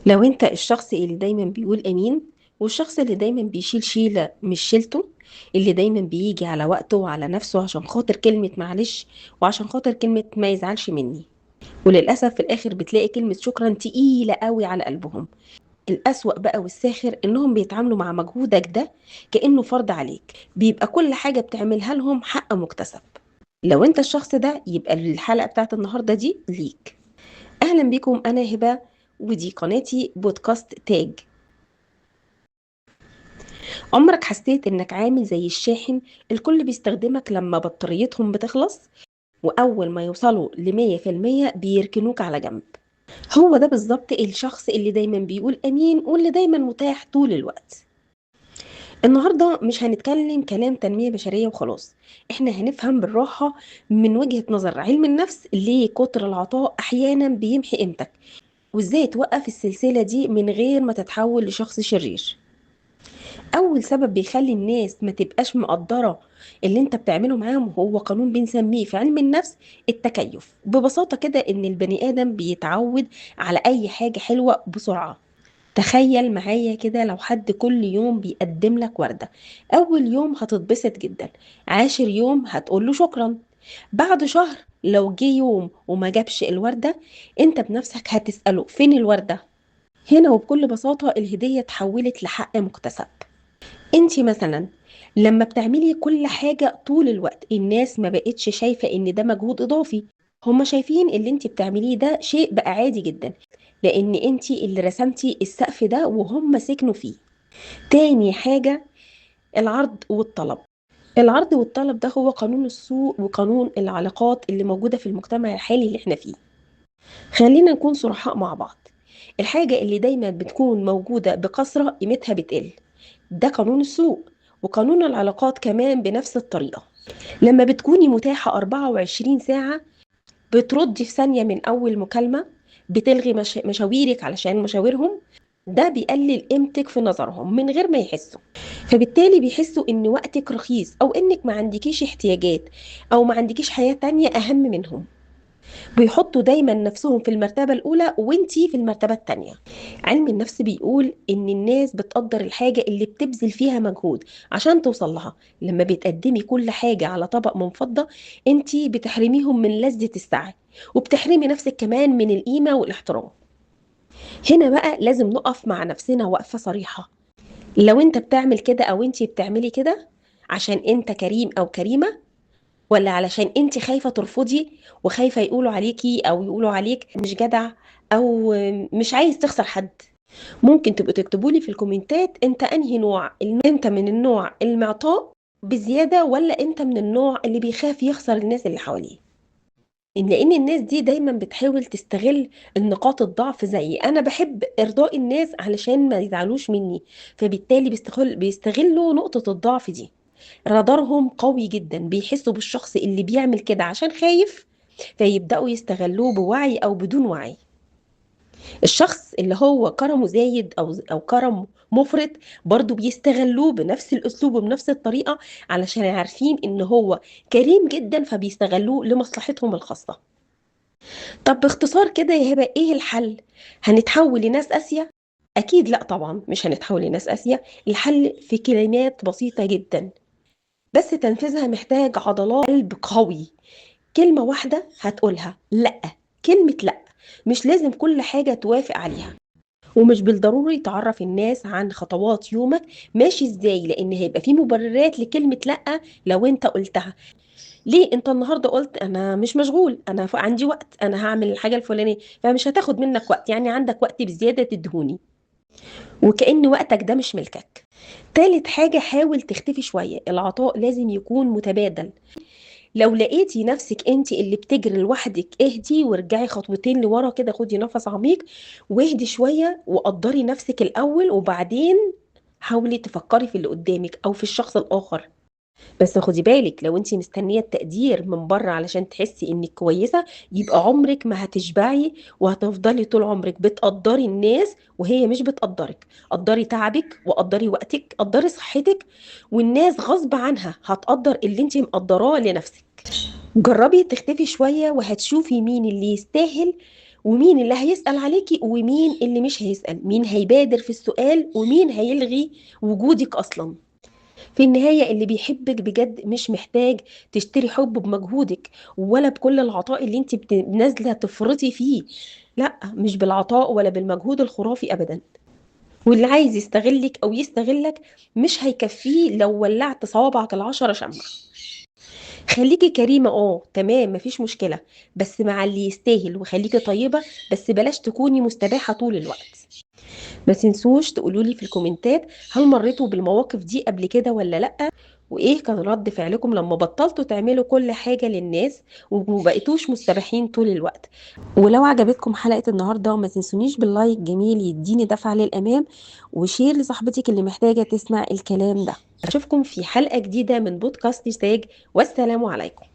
لو انت الشخص اللي دايما بيقول امين، والشخص اللي دايما بيشيل شيلة مش شيلته، اللي دايما بيجي على وقته وعلى نفسه عشان خاطر كلمة معلش، وعشان خاطر كلمة ما يزعلش مني، وللأسف في الآخر بتلاقي كلمة شكرا تقيلة قوي على قلبهم. الأسوأ بقى والساخر إنهم بيتعاملوا مع مجهودك ده كأنه فرض عليك، بيبقى كل حاجة بتعملها لهم حق مكتسب. لو انت الشخص ده يبقى الحلقة بتاعت النهاردة دي ليك. أهلا بكم، أنا هبة، ودي قناتي بودكاست تاج. عمرك حسيت انك عامل زي الشاحن الكل بيستخدمك لما بطاريتهم بتخلص، واول ما يوصلوا ل100% بيركنوك على جنب؟ هو ده بالظبط الشخص اللي دايما بيقول امين واللي دايما متاح طول الوقت. النهارده مش هنتكلم كلام تنمية بشرية وخلاص، احنا هنفهم بالراحة من وجهة نظر علم النفس ليه كتر العطاء احيانا بيمحي قيمتك، وازاي توقف السلسلة دي من غير ما تتحول لشخص شرير. اول سبب بيخلي الناس ما تبقاش مقدره اللي انت بتعمله معاهم هو قانون بنسميه في علم النفس التكيف. ببساطه كده ان البني ادم بيتعود على اي حاجه حلوه بسرعه. تخيل معايا كده لو حد كل يوم بيقدم لك ورده، اول يوم هتتبسط جدا، عاشر يوم هتقول له شكرا، بعد شهر لو جه يوم وما جابش الورده انت بنفسك هتساله فين الورده. هنا وبكل بساطه الهديه اتحولت لحق مكتسب. انتي مثلا لما بتعملي كل حاجة طول الوقت الناس ما بقتش شايفة ان ده مجهود اضافي، هما شايفين اللي انتي بتعمليه ده شيء بقى عادي جدا، لان انتي اللي رسمتي السقف ده وهم سكنوا فيه. تاني حاجة، العرض والطلب. العرض والطلب ده هو قانون السوق وقانون العلاقات اللي موجودة في المجتمع الحالي اللي احنا فيه. خلينا نكون صرحاء مع بعض، الحاجة اللي دايما بتكون موجودة بكثرة قيمتها بتقل. ده قانون السوق، وقانون العلاقات كمان بنفس الطريقة. لما بتكوني متاحة 24 ساعة، بتردي في ثانية من أول مكالمة، بتلغي مشاويرك علشان مشاورهم، ده بيقلل قيمتك في نظرهم من غير ما يحسوا. فبالتالي بيحسوا ان وقتك رخيص او انك ما عندكيش احتياجات او ما عندكيش حياة تانية اهم منهم. بيحطوا دايما نفسهم في المرتبة الأولى وانتي في المرتبة التانية. علم النفس بيقول إن الناس بتقدر الحاجة اللي بتبذل فيها مجهود عشان توصل لها. لما بتقدمي كل حاجة على طبق من فضة انتي بتحرميهم من لذة السعي، وبتحرمي نفسك كمان من القيمة والاحترام. هنا بقى لازم نقف مع نفسنا وقفة صريحة. لو انت بتعمل كده او انتي بتعملي كده عشان انت كريم او كريمة، ولا علشان انت خايفة ترفضي وخايفة يقولوا عليكي او يقولوا عليك مش جدع، او مش عايز تخسر حد؟ ممكن تبقوا تكتبوا لي في الكومنتات انت انهي نوع، انت من النوع المعطاء بزيادة ولا انت من النوع اللي بيخاف يخسر الناس اللي حواليه. لان الناس دي دايما بتحاول تستغل النقاط الضعف، زي انا بحب ارضاء الناس علشان ما يزعلوش مني، فبالتالي بيستغلوا نقطة الضعف دي. رادارهم قوي جدا، بيحسوا بالشخص اللي بيعمل كده عشان خايف، فيبدأوا يستغلوه بوعي أو بدون وعي. الشخص اللي هو كرمه زايد أو كرم مفرط برضو بيستغلوه بنفس الأسلوب وبنفس الطريقة، علشان عارفين إن هو كريم جدا فبيستغلوه لمصلحتهم الخاصة. طب باختصار كده يا هبة إيه الحل؟ هنتحول لناس قاسية؟ أكيد لا طبعا مش هنتحول لناس قاسية. الحل في كلمات بسيطة جدا، بس تنفيذها محتاج عضلات قلب قوي. كلمة واحدة هتقولها لأ، كلمة لأ. مش لازم كل حاجة توافق عليها، ومش بالضروري تعرف الناس عن خطوات يومك ماشي ازاي، لان هيبقى في مبررات لكلمة لأ. لو انت قلتها ليه، انت النهارده قلت انا مش مشغول، انا عندي وقت، انا هعمل الحاجة الفلانية، فمش هتاخد منك وقت، يعني عندك وقت بزيادة تدهوني، وكأن وقتك ده مش ملكك. تالت حاجة، حاول تختفي شوية، العطاء لازم يكون متبادل. لو لقيتي نفسك انت اللي بتجري لوحدك، اهدي وارجعي خطوتين لورا كده، خدي نفس عميق واهدي شوية وقدري نفسك الأول، وبعدين حاولي تفكري في اللي قدامك أو في الشخص الآخر. بس خدي بالك، لو انت مستنية التقدير من بره علشان تحسي انك كويسة، يبقى عمرك ما هتشبعي، وهتفضلي طول عمرك بتقدري الناس وهي مش بتقدرك. قدري تعبك وقدري وقتك، قدري صحتك، والناس غصب عنها هتقدر اللي انت مقدراه لنفسك. جربي تختفي شوية وهتشوفي مين اللي يستاهل ومين اللي هيسأل عليكي ومين اللي مش هيسأل، مين هيبادر في السؤال ومين هيلغي وجودك أصلا. في النهاية اللي بيحبك بجد مش محتاج تشتري حب بمجهودك ولا بكل العطاء اللي انت نازلة تفرطي فيه. لا، مش بالعطاء ولا بالمجهود الخرافي أبدا. واللي عايز يستغلك أو يستغلك مش هيكفيه لو ولعت صوابعك العشرة شمع. خليكي كريمة، تمام، مفيش مشكلة، بس مع اللي يستاهل، وخليكي طيبة، بس بلاش تكوني مستباحة طول الوقت. ما تنسوش تقولولي في الكومنتات هل مريتوا بالمواقف دي قبل كده ولا لأ، وايه كان رد فعلكم لما بطلتوا تعملوا كل حاجة للناس ومبقيتوش مستباحين طول الوقت. ولو عجبتكم حلقة النهاردة ما تنسونيش باللايك جميل يديني دفعة للأمام، وشير لصاحبتك اللي محتاجة تسمع الكلام ده. أشوفكم في حلقة جديدة من بودكاست ساج، والسلام عليكم.